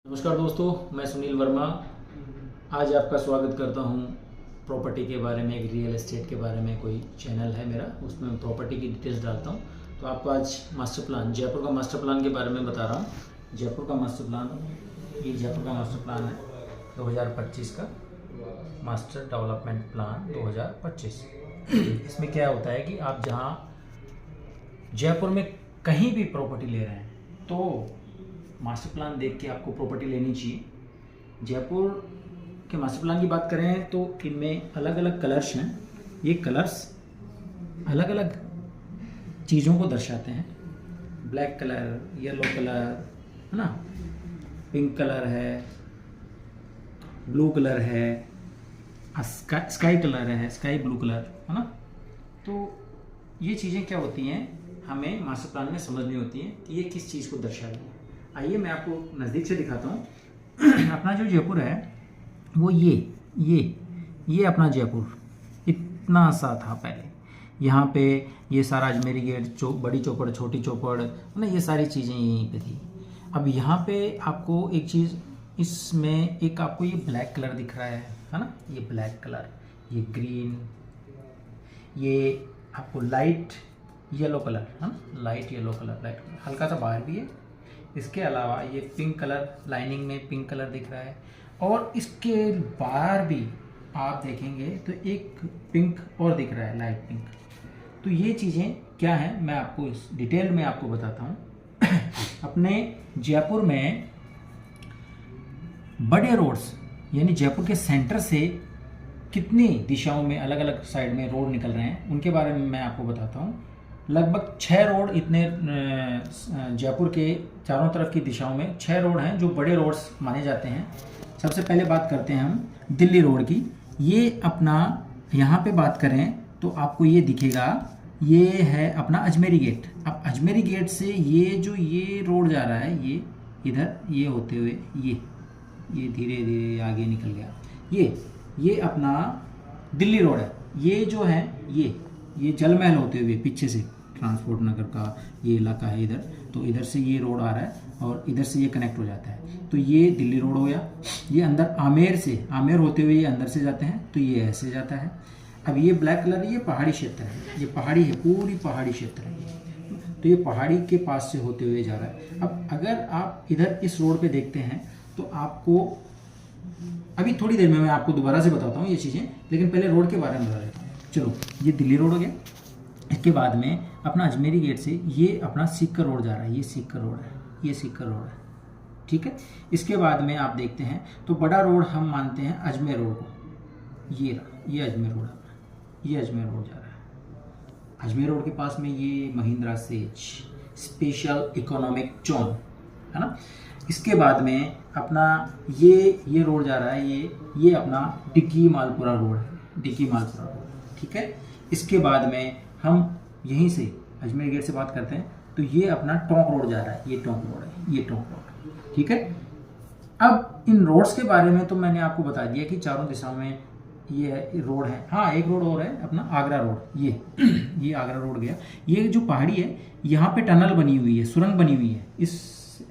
नमस्कार दोस्तों, मैं सुनील वर्मा। आज आपका स्वागत करता हूं प्रॉपर्टी के बारे में। एक रियल एस्टेट के बारे में कोई चैनल है मेरा, उसमें मैं प्रॉपर्टी की डिटेल्स डालता हूं। तो आपको आज मास्टर प्लान, जयपुर का मास्टर प्लान के बारे में बता रहा हूं। जयपुर का मास्टर प्लान, ये जयपुर का मास्टर प्लान है 2025 का मास्टर डेवलपमेंट प्लान 2025। इसमें क्या होता है कि आप जहाँ जयपुर में कहीं भी प्रॉपर्टी ले रहे हैं तो मास्टर प्लान देख के आपको प्रॉपर्टी लेनी चाहिए। जयपुर के मास्टर प्लान की बात करें तो इनमें अलग अलग कलर्स हैं। ये कलर्स अलग अलग चीज़ों को दर्शाते हैं। ब्लैक कलर, येलो कलर है ना, पिंक कलर है, ब्लू कलर है, स्काई कलर है, स्काई ब्लू कलर है ना। तो ये चीज़ें क्या होती हैं, हमें मास्टर प्लान में समझनी होती हैं कि ये किस चीज़ को दर्शा रही है। आइए मैं आपको नज़दीक से दिखाता हूँ। अपना जो जयपुर है वो ये अपना जयपुर इतना सा था पहले। यहाँ पे ये सारा अजमेरी गेट, बड़ी चौपड़, छोटी चौपड़ ना, ये सारी चीज़ें यहीं पे थी। अब यहाँ पे आपको एक चीज़, इसमें एक आपको ये ब्लैक कलर दिख रहा है ना, ये ब्लैक कलर, ये ग्रीन, ये आपको लाइट येलो कलर है ना, light yellow colour, light colour हल्का सा बाहर भी है। इसके अलावा ये पिंक कलर, लाइनिंग में पिंक कलर दिख रहा है। और इसके बाहर भी आप देखेंगे तो एक पिंक और दिख रहा है, लाइट पिंक। तो ये चीज़ें क्या हैं, मैं आपको इस डिटेल में आपको बताता हूँ। अपने जयपुर में बड़े रोड्स, यानी जयपुर के सेंटर से कितनी दिशाओं में अलग अलग साइड में रोड निकल रहे हैं, उनके बारे में मैं आपको बताता हूँ। लगभग 6 रोड इतने जयपुर के चारों तरफ की दिशाओं में 6 रोड हैं जो बड़े रोड्स माने जाते हैं। सबसे पहले बात करते हैं हम दिल्ली रोड की। ये अपना, यहाँ पे बात करें तो आपको ये दिखेगा, ये है अपना अजमेरी गेट। अब अजमेरी गेट से ये रोड जा रहा है, ये इधर ये होते हुए ये धीरे धीरे आगे निकल गया। ये अपना दिल्ली रोड है। ये जो है ये जल महल होते हुए पीछे से ट्रांसपोर्ट नगर का ये इलाका है इधर, तो इधर से ये रोड आ रहा है और इधर से ये कनेक्ट हो जाता है। तो ये दिल्ली रोड हो गया। ये अंदर आमेर होते हुए ये अंदर से जाते हैं, तो ये ऐसे जाता है। अब ये ब्लैक कलर, ये पहाड़ी क्षेत्र है, ये पहाड़ी है, पूरी पहाड़ी क्षेत्र है। तो ये पहाड़ी के पास से होते हुए जा रहा है। अब अगर आप इधर इस रोड पे देखते हैं तो आपको, अभी थोड़ी देर में मैं आपको दोबारा से बताता हूँ ये चीज़ें, लेकिन पहले रोड के बारे में बता देता हूँ। चलो, ये दिल्ली रोड हो गया। इसके बाद में अपना अजमेरी गेट से ये अपना सीकर रोड जा रहा है, ये सीकर रोड है, ये सीकर रोड है, ठीक है। इसके बाद में आप देखते हैं तो बड़ा रोड हम मानते हैं अजमेर रोड को। ये अजमेर रोड है, ये अजमेर रोड जा रहा है। अजमेर रोड के पास में ये Mahindra says special economic zone है ना। इसके बाद में अपना ये रोड जा रहा है, ये अपना डिग्गी मालपुरा रोड है, डिग्गी मालपुरा रोड, ठीक है। इसके बाद में हम यहीं से अजमेर गेट से बात करते हैं तो ये अपना टोंक रोड जा रहा है, ये टोंक रोड है, ये टोंक रोड, ठीक है। अब इन रोड्स के बारे में तो मैंने आपको बता दिया कि चारों दिशाओं में ये रोड है। हाँ, एक रोड और है अपना आगरा रोड, ये आगरा रोड गया। ये जो पहाड़ी है, यहाँ पे टनल बनी हुई है, सुरंग बनी हुई है।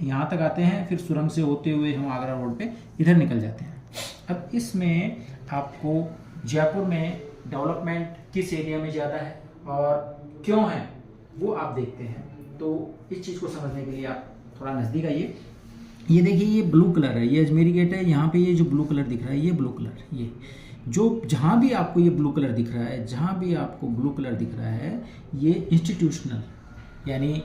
यहाँ तक आते हैं, फिर सुरंग से होते हुए हम आगरा रोड पे इधर निकल जाते हैं। अब इसमें आपको जयपुर में डेवलपमेंट किस एरिया में ज़्यादा है और क्यों है वो आप देखते हैं। तो इस चीज़ को समझने के लिए आप थोड़ा नज़दीक आइए। ये देखिए, ये ब्लू कलर है, ये अजमेरी गेट है। यहाँ पे ये जो ब्लू कलर दिख रहा है, ये ब्लू कलर, ये जो जहाँ भी आपको ये ब्लू कलर दिख रहा है, जहाँ भी आपको ब्लू कलर दिख रहा है, ये इंस्टीट्यूशनल यानी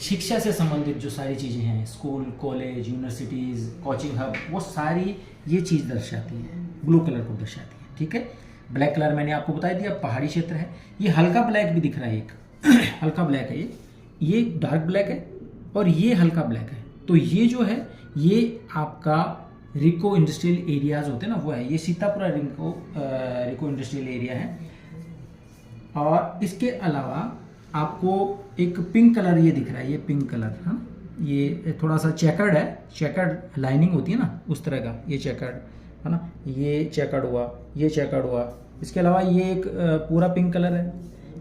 शिक्षा से संबंधित जो सारी चीज़ें हैं, school, college, universities, coaching hub, वो सारी ये चीज़ दर्शाती है, ब्लू कलर को दर्शाती है, ठीक है। ब्लैक कलर मैंने आपको बता दिया, पहाड़ी क्षेत्र है। ये हल्का ब्लैक भी दिख रहा है, एक हल्का ब्लैक है, ये डार्क ब्लैक है और ये हल्का ब्लैक है। तो ये जो है, ये आपका रिको इंडस्ट्रियल एरियाज होते हैं ना, वो है। ये सीतापुरा रिको इंडस्ट्रियल एरिया है। और इसके अलावा आपको एक पिंक कलर ये दिख रहा है, ये पिंक कलर है ना, ये थोड़ा सा चेकर्ड है, चेकर्ड लाइनिंग होती है ना उस तरह का, ये चेकर्ड है ना, ये चेकर्ड हुआ, ये चेकर्ड हुआ। इसके अलावा ये एक पूरा पिंक कलर है।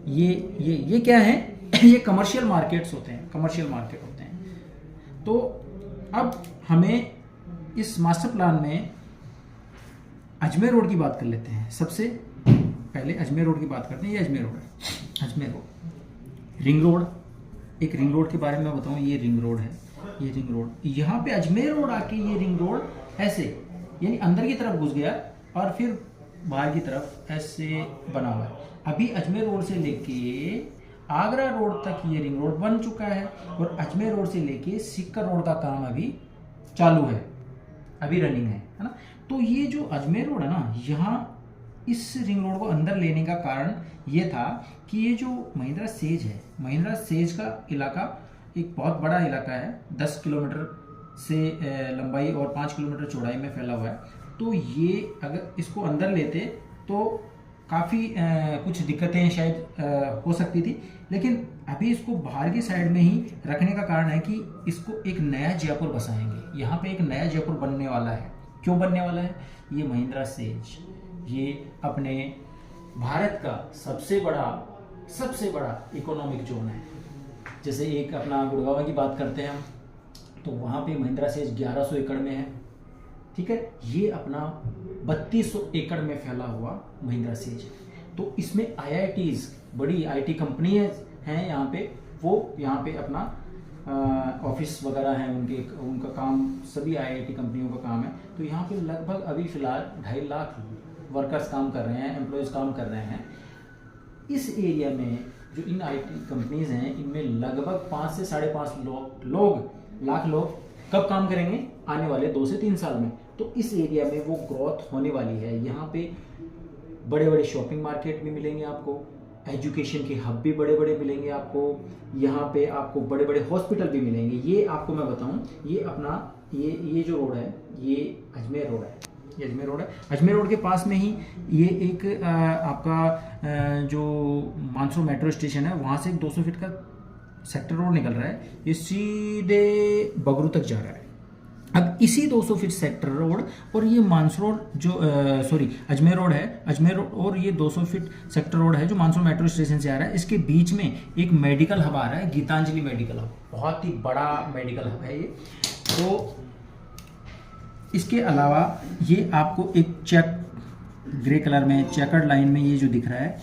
ये क्या है, ये कमर्शियल मार्केट्स होते हैं, कमर्शियल मार्केट होते हैं। तो अब हमें इस मास्टर प्लान में अजमेर रोड की बात कर लेते हैं। सबसे पहले अजमेर रोड की बात करते हैं। ये अजमेर रोड है, अजमेर रोड, रिंग रोड। एक रिंग रोड के बारे में मैं बताऊँ, ये रिंग रोड है, ये रिंग रोड। यहाँ पे अजमेर रोड आके ये रिंग रोड ऐसे यानी अंदर की तरफ घुस गया और फिर बाहर की तरफ ऐसे बना हुआ है। अभी अजमेर रोड से लेके आगरा रोड तक ये रिंग रोड बन चुका है और अजमेर रोड से लेके सीकर रोड का काम अभी चालू है, अभी रनिंग है ना। तो ये जो अजमेर रोड है ना, यहाँ इस रिंग रोड को अंदर लेने का कारण ये था कि ये जो महिंद्रा सेज है, महिंद्रा सेज का इलाका एक बहुत बड़ा इलाका है, 10 किलोमीटर से लंबाई और 5 किलोमीटर चौड़ाई में फैला हुआ है। तो ये अगर इसको अंदर लेते तो काफ़ी कुछ दिक्कतें शायद हो सकती थी, लेकिन अभी इसको बाहर की साइड में ही रखने का कारण है कि इसको एक नया जयपुर बसाएंगे। यहाँ पे एक नया जयपुर बनने वाला है। क्यों बनने वाला है? ये महिंद्रा सेज, ये अपने भारत का सबसे बड़ा इकोनॉमिक जोन है। जैसे एक अपना गुड़गांव की बात करते हैं हम, तो वहाँ पे महिंद्रा सेज 1100 एकड़ में है, ठीक है। ये अपना 3200 एकड़ में फैला हुआ महिंद्रा सेज है। तो इसमें IITs, बड़ी IT कंपनी हैं यहाँ पे, वो यहाँ पे अपना ऑफिस वगैरह हैं उनका काम, सभी IIT कंपनियों का काम है। तो यहाँ पे लगभग अभी फिलहाल 2.5 लाख वर्कर्स काम कर रहे हैं, एम्प्लॉयज़ काम कर रहे हैं। इस एरिया में जो इन IT कंपनीज हैं, इनमें लगभग 5 से 5.5 लाख लोग कब काम करेंगे? आने वाले 2 से 3 साल में। तो इस एरिया में वो ग्रोथ होने वाली है। यहाँ पे बड़े बड़े शॉपिंग मार्केट भी मिलेंगे आपको, एजुकेशन के हब भी बड़े बड़े मिलेंगे आपको, यहाँ पे आपको बड़े बड़े हॉस्पिटल भी मिलेंगे। ये आपको मैं बताऊँ, ये अपना ये जो रोड है, ये अजमेर रोड है, ये अजमेर रोड है। अजमेर रोड के पास में ही ये एक आपका जो मानसरोवर मेट्रो स्टेशन है, वहाँ से एक 200 फीट का सेक्टर रोड निकल रहा है, ये सीधे बगरू तक जा रहा है। अब इसी 200 फीट सेक्टर रोड और ये मानसरोवर जो अजमेर रोड है, अजमेर रोड और ये 200 फीट सेक्टर रोड है जो मानसरोवर मेट्रो स्टेशन से आ रहा है। इसके बीच में एक मेडिकल हब आ रहा है, गीतांजलि मेडिकल हब, बहुत ही बड़ा मेडिकल हब है ये। तो इसके अलावा ये आपको एक चेक ग्रे कलर में चेकर्ड लाइन में ये जो दिख रहा है,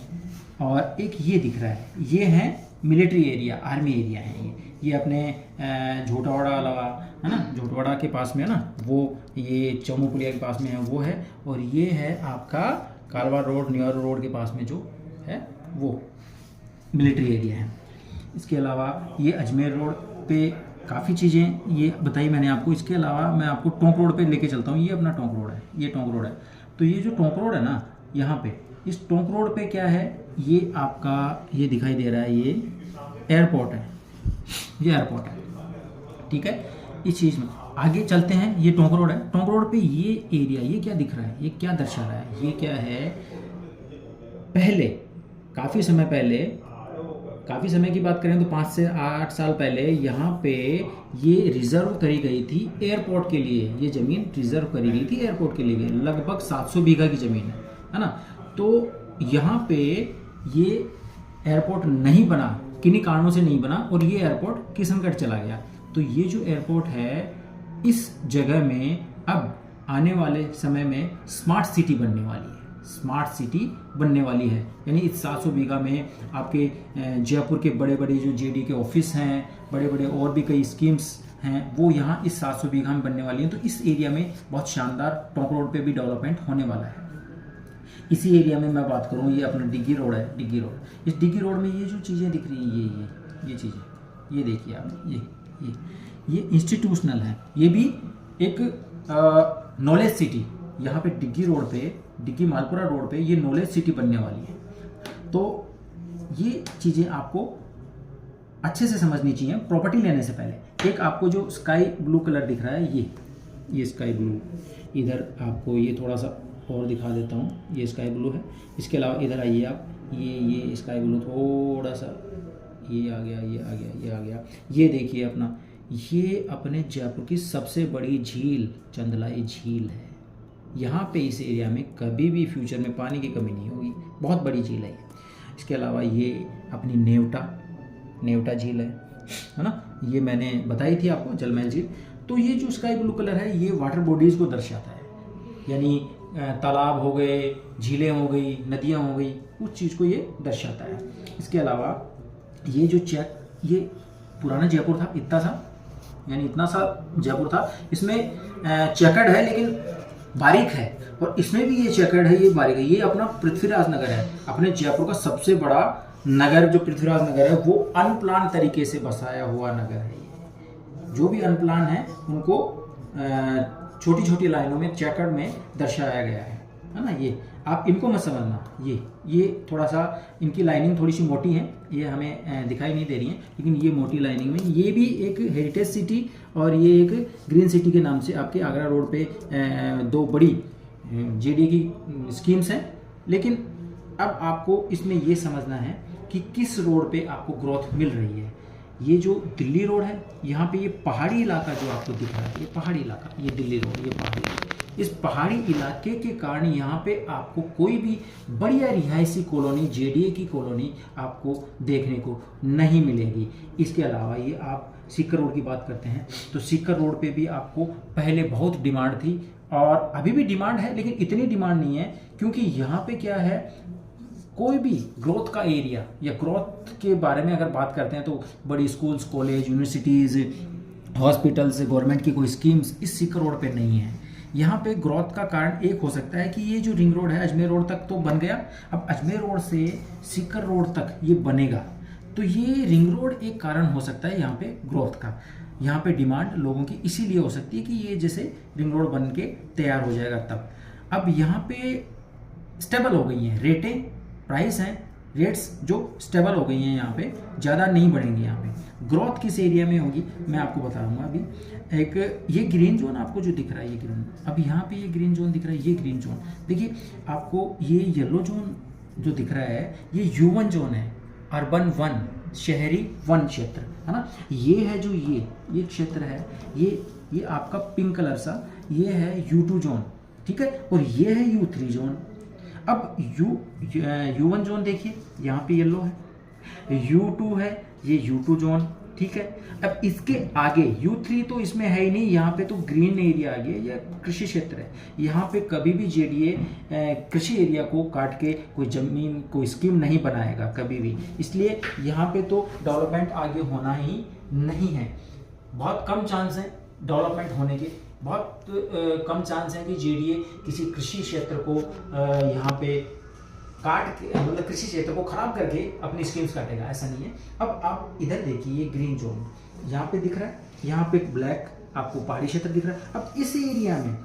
और एक ये दिख रहा है, ये है मिलिट्री एरिया, आर्मी एरिया है ये अपने झोटावाड़ा अलावा है ना, झोटवाड़ा के पास में है ना, वो ये चौमू पुलिया के पास में है वो है, और ये है आपका कालवा रोड न्योर रोड के पास में जो है वो मिलिट्री एरिया है। इसके अलावा ये अजमेर रोड पे काफ़ी चीज़ें ये बताई मैंने आपको। इसके अलावा मैं आपको टोंक रोड पे लेके चलता हूँ। ये अपना टोंक रोड है, ये टोंक रोड है। तो ये जो टोंक रोड है ना, यहाँ पे इस टोंक रोड पे क्या है, ये आपका ये दिखाई दे रहा है, ये एयरपोर्ट है, ये एयरपोर्ट है, ठीक है। इस चीज़ में आगे चलते हैं, ये टोंक रोड है। टोंक रोड पे ये एरिया, ये क्या दिख रहा है, ये क्या दर्शा रहा है, ये क्या है, पहले काफ़ी समय की बात करें तो 5 से 8 साल पहले यहाँ पे ये रिजर्व करी गई थी एयरपोर्ट के लिए। ये ज़मीन रिजर्व करी गई थी एयरपोर्ट के लिए, लगभग 700 बीघा की ज़मीन है ना। तो यहाँ पे ये एयरपोर्ट नहीं बना, किन्हीं कारणों से नहीं बना, और ये एयरपोर्ट किशनगढ़ चला गया। तो ये जो एयरपोर्ट है, इस जगह में अब आने वाले समय में स्मार्ट सिटी बनने वाली है, स्मार्ट सिटी बनने वाली है। यानी इस 700 बीघा में आपके जयपुर के बड़े बड़े जो JD के ऑफिस हैं, बड़े बड़े और भी कई स्कीम्स हैं, वो यहाँ इस 700 बीघा में बनने वाली हैं। तो इस एरिया में बहुत शानदार टोंक रोड पे भी डेवलपमेंट होने वाला है। इसी एरिया में मैं बात करूँ, ये अपना डिग्गी रोड है, डिग्गी रोड। इस डिग्गी रोड में ये जो चीज़ें दिख रही हैं, ये चीज़ें, ये देखिए आप, ये इंस्टीट्यूशनल है। ये भी एक नॉलेज सिटी, यहाँ पे डिग्गी रोड पे, डिग्गी मालपुरा रोड पे ये नॉलेज सिटी बनने वाली है। तो ये चीज़ें आपको अच्छे से समझनी चाहिए प्रॉपर्टी लेने से पहले। एक आपको जो स्काई ब्लू कलर दिख रहा है, ये स्काई ब्लू, इधर आपको ये थोड़ा सा और दिखा देता हूँ, ये स्काई ब्लू है। इसके अलावा इधर आइए आप, ये स्काई ब्लू थोड़ा सा ये आ गया, ये आ गया, ये आ गया। ये देखिए अपना, ये अपने जयपुर की सबसे बड़ी झील चंदलाई झील है। यहाँ पे इस एरिया में कभी भी फ्यूचर में पानी की कमी नहीं होगी, बहुत बड़ी झील है ये। इसके अलावा ये अपनी नेवटा झील है ना, ये मैंने बताई थी आपको, जलमहल झील। तो ये जो स्काई ब्लू कलर है ये वाटर बॉडीज़ को दर्शाता है, यानी तालाब हो गए, झीलें हो गई, नदियाँ हो गई, उस चीज़ को ये दर्शाता है। इसके अलावा ये जो ये पुराना जयपुर था, इतना सा, यानी इतना सा जयपुर था, इसमें चेकर्ड है लेकिन बारीक है, और इसमें भी ये चेकर्ड है, ये बारीक है। ये अपना पृथ्वीराज नगर है, अपने जयपुर का सबसे बड़ा नगर जो पृथ्वीराज नगर है वो अनप्लान तरीके से बसाया हुआ नगर है। जो भी अनप्लान है उनको छोटी छोटी लाइनों में चेकर्ड में दर्शाया गया है ना। ये आप इनको मत समझना, ये थोड़ा सा इनकी लाइनिंग थोड़ी सी मोटी है, ये हमें दिखाई नहीं दे रही है, लेकिन ये मोटी लाइनिंग में ये भी एक हेरिटेज सिटी और ये एक ग्रीन सिटी के नाम से आपके आगरा रोड पे दो बड़ी जेडीए की स्कीम्स हैं। लेकिन अब आपको इसमें ये समझना है कि किस रोड पे आपको ग्रोथ मिल रही है। ये जो दिल्ली रोड है, यहाँ पे ये पहाड़ी इलाका जो आपको दिख रहा है, ये पहाड़ी इलाका, ये दिल्ली रोड, ये पहाड़ी इलाका, इस पहाड़ी इलाके के कारण यहाँ पे आपको कोई भी बढ़िया रिहायशी कॉलोनी, जेडीए की कॉलोनी आपको देखने को नहीं मिलेगी। इसके अलावा ये आप सीकर रोड की बात करते हैं तो सीकर रोड पे भी आपको पहले बहुत डिमांड थी और अभी भी डिमांड है, लेकिन इतनी डिमांड नहीं है, क्योंकि यहाँ पे क्या है, कोई भी ग्रोथ का एरिया या ग्रोथ के बारे में अगर बात करते हैं तो बड़ी schools, college, universities, hospitals, government की कोई स्कीम्स इस सीकर रोड पे नहीं है। यहाँ पे ग्रोथ का कारण एक हो सकता है कि ये जो रिंग रोड है अजमेर रोड तक तो बन गया, अब अजमेर रोड से सीकर रोड तक ये बनेगा, तो ये रिंग रोड एक कारण हो सकता है यहाँ पे ग्रोथ का। यहाँ पे डिमांड लोगों की इसीलिए हो सकती है कि ये जैसे रिंग रोड बन के तैयार हो जाएगा तब। अब यहाँ पे स्टेबल हो गई हैं रेटें, प्राइस हैं, रेट्स जो स्टेबल हो गई हैं, यहाँ पे ज़्यादा नहीं बढ़ेंगी। यहाँ पे ग्रोथ किस एरिया में होगी मैं आपको बताऊंगा अभी। एक ये ग्रीन जोन आपको जो दिख रहा है, ये ग्रीन, अब यहाँ पे ये ग्रीन जोन दिख रहा है, ये ग्रीन जोन देखिए आपको, ये येलो जोन जो दिख रहा है ये U1 जोन है, अर्बन 1, शहरी 1 क्षेत्र है ना। ये है जो ये क्षेत्र है, ये आपका पिंक कलर सा, ये है U2 जोन, ठीक है, और ये है U3 जोन। अब U1 जोन देखिए यहाँ पे येलो है, U2 है, ये U2 जोन, ठीक है। अब इसके आगे U3 तो इसमें है ही नहीं, यहाँ पे तो ग्रीन एरिया आ गया, यह कृषि क्षेत्र है। यहाँ पे कभी भी जेडीए कृषि एरिया को काट के कोई जमीन, कोई स्कीम नहीं बनाएगा कभी भी, इसलिए यहाँ पे तो डेवलपमेंट आगे होना ही नहीं है। बहुत कम चांस है डेवलपमेंट होने के, बहुत कम चांस है कि जेडीए किसी कृषि क्षेत्र को यहाँ पे काट के, मतलब कृषि क्षेत्र को खराब करके अपनी स्कीम्स काटेगा, ऐसा नहीं है। अब आप इधर देखिए, ये ग्रीन जोन यहाँ पे दिख रहा है, यहाँ पे ब्लैक आपको पहाड़ी क्षेत्र दिख रहा है। अब इस एरिया में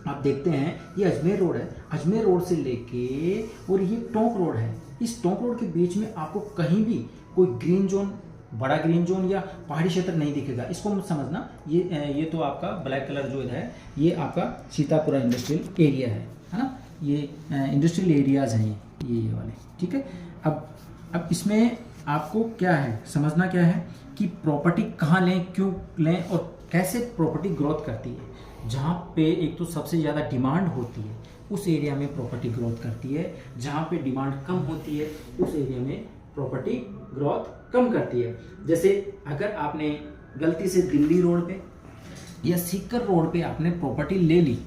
आप देखते हैं ये अजमेर रोड है, अजमेर रोड से लेके और ये टोंक रोड है, इस टोंक रोड के बीच में आपको कहीं भी कोई ग्रीन जोन, बड़ा ग्रीन जोन या पहाड़ी क्षेत्र नहीं दिखेगा। इसको मत समझना, ये तो आपका ब्लैक कलर जो है ये आपका सीतापुरा इंडस्ट्रियल एरिया है ना, ये इंडस्ट्रियल एरियाज हैं ये वाले, ठीक है। अब इसमें आपको क्या है समझना, क्या है कि प्रॉपर्टी कहाँ लें, क्यों लें और कैसे प्रॉपर्टी ग्रोथ करती है। जहाँ पे एक तो सबसे ज़्यादा डिमांड होती है उस एरिया में प्रॉपर्टी ग्रोथ करती है, जहाँ पे डिमांड कम होती है उस एरिया में प्रॉपर्टी ग्रोथ कम करती है। जैसे अगर आपने गलती से दिल्ली रोड पे या सीकर रोड पे आपने प्रॉपर्टी ले ली,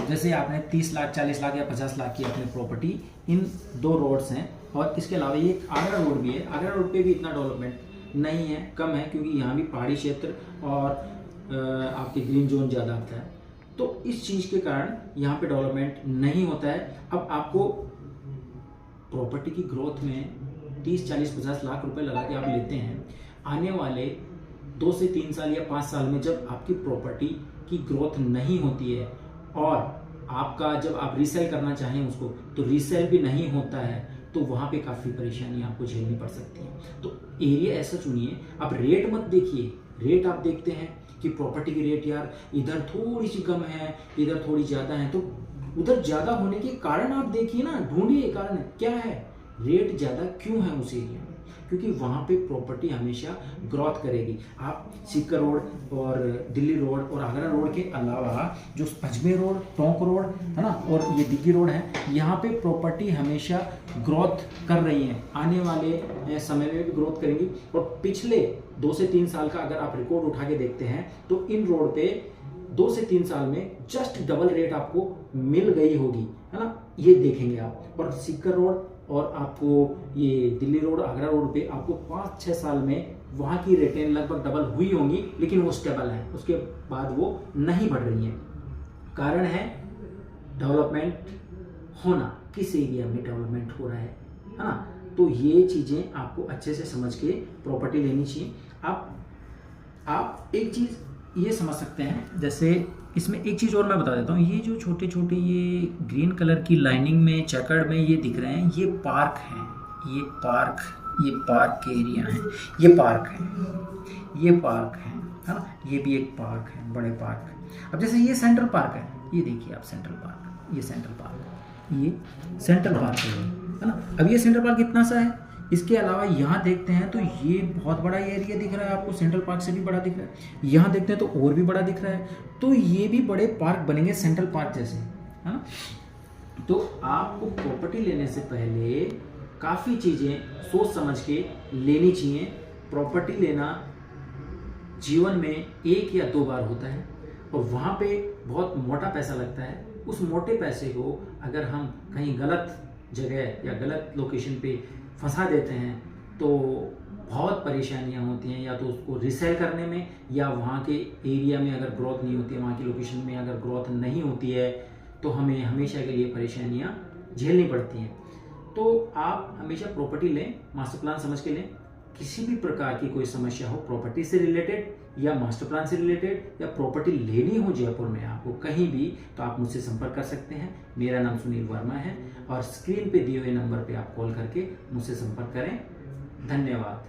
जैसे आपने 30 लाख, 40 लाख या 50 लाख की अपनी प्रॉपर्टी, इन 2 रोड्स हैं और इसके अलावा ये आगरा रोड भी है। आगरा रोड पे भी इतना डेवलपमेंट नहीं है, कम है, क्योंकि यहाँ भी पहाड़ी क्षेत्र और आपके ग्रीन जोन ज़्यादा आता है, तो इस चीज़ के कारण यहाँ पे डेवलपमेंट नहीं होता है। अब आपको प्रॉपर्टी की ग्रोथ में 30, 40, 50 लाख रुपए लगा के आप लेते हैं, आने वाले 2 से 3 साल या 5 साल में जब आपकी प्रॉपर्टी की ग्रोथ नहीं होती है और आपका जब आप रीसेल करना चाहें उसको तो रीसेल भी नहीं होता है, तो वहाँ पे काफ़ी परेशानी आपको झेलनी पड़ सकती है। तो एरिया ऐसा चुनिए, आप रेट मत देखिए, रेट आप देखते हैं कि प्रॉपर्टी की रेट यार इधर थोड़ी सी कम है, इधर थोड़ी ज़्यादा है, तो उधर ज़्यादा होने के कारण आप देखिए ना, ढूंढिए कारण क्या है, रेट ज़्यादा क्यों है उस एरिया में। क्योंकि वहाँ पे प्रॉपर्टी हमेशा ग्रोथ करेगी। आप सीकर रोड और दिल्ली रोड और आगरा रोड के अलावा जो अजमेर रोड, टोंक रोड है ना, और ये दिग्गी रोड है, यहाँ पे प्रॉपर्टी हमेशा ग्रोथ कर रही है, आने वाले समय में भी ग्रोथ करेंगी। और पिछले 2 से 3 साल का अगर आप रिकॉर्ड उठा के देखते हैं तो इन रोड पे 2 से 3 साल में जस्ट डबल रेट आपको मिल गई होगी, है ना, ये देखेंगे आप। और सीकर रोड और आपको ये दिल्ली रोड, आगरा रोड पे आपको 5-6 साल में वहाँ की रेटें लगभग डबल हुई होंगी, लेकिन वो स्टेबल है, उसके बाद वो नहीं बढ़ रही हैं। कारण है डेवलपमेंट होना, किस एरिया में डेवलपमेंट हो रहा है ना। तो ये चीज़ें आपको अच्छे से समझ के प्रॉपर्टी लेनी चाहिए। आप एक चीज़ ये समझ सकते हैं, जैसे इसमें एक चीज़ और मैं बता देता हूँ, ये जो छोटे छोटे ये ग्रीन कलर की लाइनिंग में चेकर्ड में ये दिख रहे हैं, ये पार्क हैं, ये पार्क के एरिया हैं, ये पार्क है ना, ये भी एक पार्क है, बड़े पार्क है। अब जैसे ये सेंट्रल पार्क है, ये देखिए आप सेंट्रल पार्क, ये सेंट्रल पार्क है ना। अब ये सेंट्रल पार्क कितना सा है, इसके अलावा यहाँ देखते हैं तो ये बहुत बड़ा एरिया दिख रहा है आपको, सेंट्रल पार्क से भी बड़ा दिख रहा है। यहाँ देखते हैं तो और भी बड़ा दिख रहा है, तो ये भी बड़े पार्क बनेंगे सेंट्रल पार्क जैसे, है ना। तो आपको प्रॉपर्टी लेने से पहले काफ़ी चीज़ें सोच समझ के लेनी चाहिए। प्रॉपर्टी लेना जीवन में 1 या 2 बार होता है और वहाँ पे बहुत मोटा पैसा लगता है। उस मोटे पैसे को अगर हम कहीं गलत जगह या गलत लोकेशन पे फंसा देते हैं तो बहुत परेशानियां होती हैं, या तो उसको रिसेल करने में, या वहाँ के एरिया में अगर ग्रोथ नहीं होती है, वहाँ की लोकेशन में अगर ग्रोथ नहीं होती है तो हमें हमेशा के लिए परेशानियां झेलनी पड़ती हैं। तो आप हमेशा प्रॉपर्टी लें, मास्टर प्लान समझ के लें। किसी भी प्रकार की कोई समस्या हो प्रॉपर्टी से रिलेटेड या मास्टर प्लान से रिलेटेड, या प्रॉपर्टी लेनी हो जयपुर में आपको कहीं भी, तो आप मुझसे संपर्क कर सकते हैं। मेरा नाम सुनील वर्मा है और स्क्रीन पे दिए हुए नंबर पे आप कॉल करके मुझसे संपर्क करें। धन्यवाद।